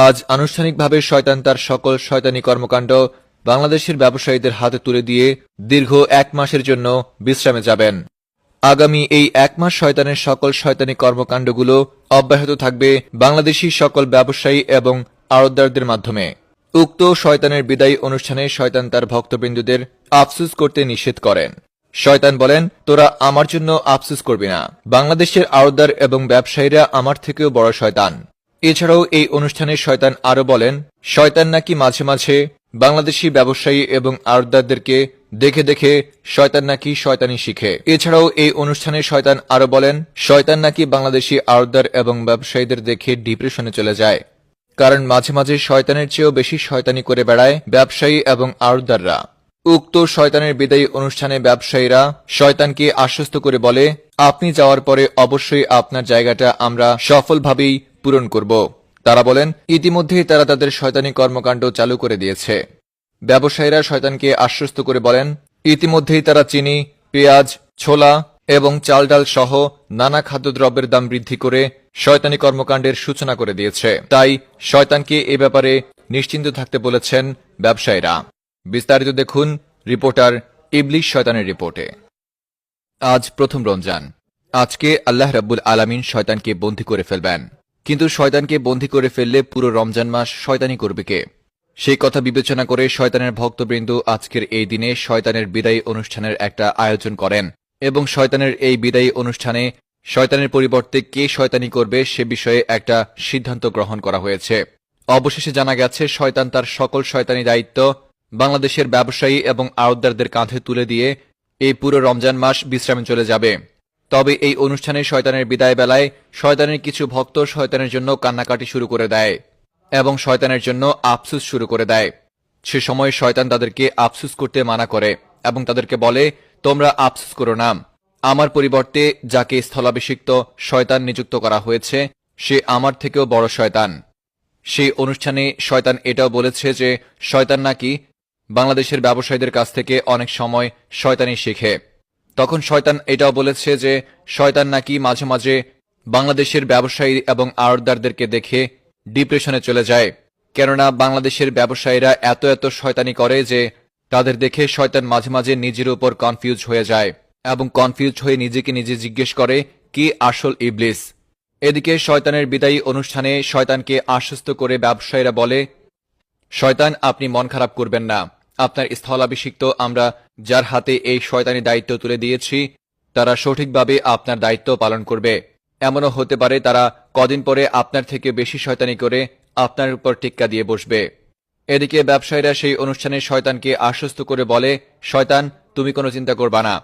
আজ আনুষ্ঠানিকভাবে শয়তান তার সকল শয়তানি কর্মকাণ্ড বাংলাদেশের ব্যবসায়ীদের হাতে তুলে দিয়ে দীর্ঘ ১ মাসের জন্য বিশ্রামে যাবেন। আগামী এই ১ মাস শয়তানের সকল শয়তানি কর্মকাণ্ডগুলো অব্যাহত থাকবে বাংলাদেশী সকল ব্যবসায়ী এবং আড়তদারদের মাধ্যমে। উক্ত শয়তানের বিদায়ী অনুষ্ঠানে শয়তান তার ভক্তবৃন্দদের আফসোস করতে নিষেধ করেন। শয়তান বলেন, তোরা আমার জন্য আফসোস করবি না, বাংলাদেশের আড়তদার এবং ব্যবসায়ীরা আমার থেকেও বড় শয়তান। এছাড়াও এই অনুষ্ঠানে শয়তান আরো বলেন, শয়তান নাকি মাঝে মাঝে বাংলাদেশি ব্যবসায়ী এবং আড়তদারদেরকে দেখে দেখে শয়তান নাকি শয়তানি শিখে। এছাড়াও এই অনুষ্ঠানে শয়তান আরো বলেন, শয়তান নাকি বাংলাদেশি আড়তদার এবং ব্যবসায়ীদের দেখে ডিপ্রেশনে চলে যায়, কারণ মাঝে মাঝে শয়তানের চেয়েও বেশি শয়তানি করে বেড়ায় ব্যবসায়ী এবং আড়তদাররা। উক্ত শয়তানের বিদায়ী অনুষ্ঠানে ব্যবসায়ীরা শয়তানকে আশ্বস্ত করে বলে, আপনি যাওয়ার পরে অবশ্যই আপনার জায়গাটা আমরা সফলভাবেই পূরণ করব। তারা বলেন, ইতিমধ্যেই তারা তাদের শয়তানি কর্মকাণ্ড চালু করে দিয়েছে। ব্যবসায়ীরা শয়তানকে আশ্বস্ত করে বলেন, ইতিমধ্যেই তারা চিনি, পেঁয়াজ, ছোলা এবং চাল ডাল সহ নানা খাদ্যদ্রব্যের দাম বৃদ্ধি করে শয়তানি কর্মকাণ্ডের সূচনা করে দিয়েছে। তাই শয়তানকে এ ব্যাপারে নিশ্চিন্ত থাকতে বলেছেন ব্যবসায়ীরা। বিস্তারিত দেখুন রিপোর্টার ইবলিশ শয়তানের রিপোর্টে। আজ প্রথম রমজান। আজকে আল্লাহ রাব্বুল আলামিন শয়তানকে বন্দী করে ফেলবেন। কিন্তু শয়তানকে বন্দী করে ফেললে পুরো রমজান মাস শয়তানি করবে কে? সেই কথা বিবেচনা করে শয়তানের ভক্তবৃন্দ আজকের এই দিনে শয়তানের বিদায়ী অনুষ্ঠানের একটা আয়োজন করেন এবং শয়তানের এই বিদায়ী অনুষ্ঠানে শয়তানের পরিবর্তে কে শয়তানি করবে সে বিষয়ে একটা সিদ্ধান্ত গ্রহণ করা হয়েছে। অবশেষে জানা গেছে শয়তান তার সকল শয়তানি দায়িত্ব বাংলাদেশের ব্যবসায়ী এবং আড়তদারদের কাঁধে তুলে দিয়ে এই পুরো রমজান মাস বিশ্রামে চলে যাবে। তবে এই অনুষ্ঠানে শয়তানের বিদায় বেলায় শয়তানের কিছু ভক্ত শয়তানের জন্য কান্নাকাটি শুরু করে দেয় এবং শয়তানের জন্য আফসোস শুরু করে দেয়। সে সময় শয়তান তাদেরকে আফসোস করতে মানা করে এবং তাদেরকে বলে, তোমরা আফসোস করো না, আমার পরিবর্তে যাকে স্থলাভিষিক্ত শয়তান নিযুক্ত করা হয়েছে সে আমার থেকেও বড় শয়তান। সেই অনুষ্ঠানে শয়তান এটাও বলেছে যে শয়তান নাকি বাংলাদেশের ব্যবসায়ীদের কাছ থেকে অনেক সময় শয়তানি শেখে। তখন শয়তান এটাও বলেছে যে শয়তান নাকি মাঝে মাঝে বাংলাদেশের ব্যবসায়ী এবং আড়তদারদেরকে দেখে ডিপ্রেশনে চলে যায়, কেননা বাংলাদেশের ব্যবসায়ীরা এত এত শয়তানি করে যে তাদের দেখে শয়তান মাঝে মাঝে নিজের উপর কনফিউজ হয়ে যায় এবং কনফিউজ হয়ে নিজেকে নিজে জিজ্ঞেস করে কি আসল ইবলিস। এদিকে শয়তানের বিদায়ী অনুষ্ঠানে শয়তানকে আশ্বস্ত করে ব্যবসায়ীরা বলে, শয়তান আপনি মন খারাপ করবেন না, আপনার স্থলাভিষিক্ত আমরা যার হাতে এই শয়তানি দায়িত্ব তুলে দিয়েছি তারা সঠিকভাবে আপনার দায়িত্ব পালন করবে। এমনও হতে পারে তারা কদিন পরে আপনার থেকে বেশি শয়তানি করে আপনার উপর টিক্কা দিয়ে বসবে। এদিকে ব্যবসায়ীরা সেই অনুষ্ঠানে শয়তানকে আশ্বস্ত করে বলে, শয়তান তুমি কোনো চিন্তা করবা না,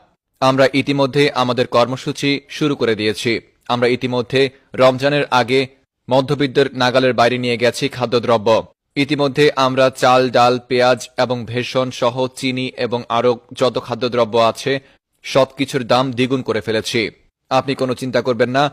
আমরা ইতিমধ্যে আমাদের কর্মসূচি শুরু করে দিয়েছি। আমরা ইতিমধ্যে রমজানের আগে মধ্যবিত্তের নাগালের বাইরে নিয়ে গেছি খাদ্যদ্রব্য। ইতিমধ্যে আমরা চাল ডাল পেঁয়াজ এবং ভেষণ সহ চিনি এবং আরও যত খাদ্যদ্রব্য আছে সবকিছুর দাম দ্বিগুণ করে ফেলেছি। আপনি কোনো চিন্তা করবেন না।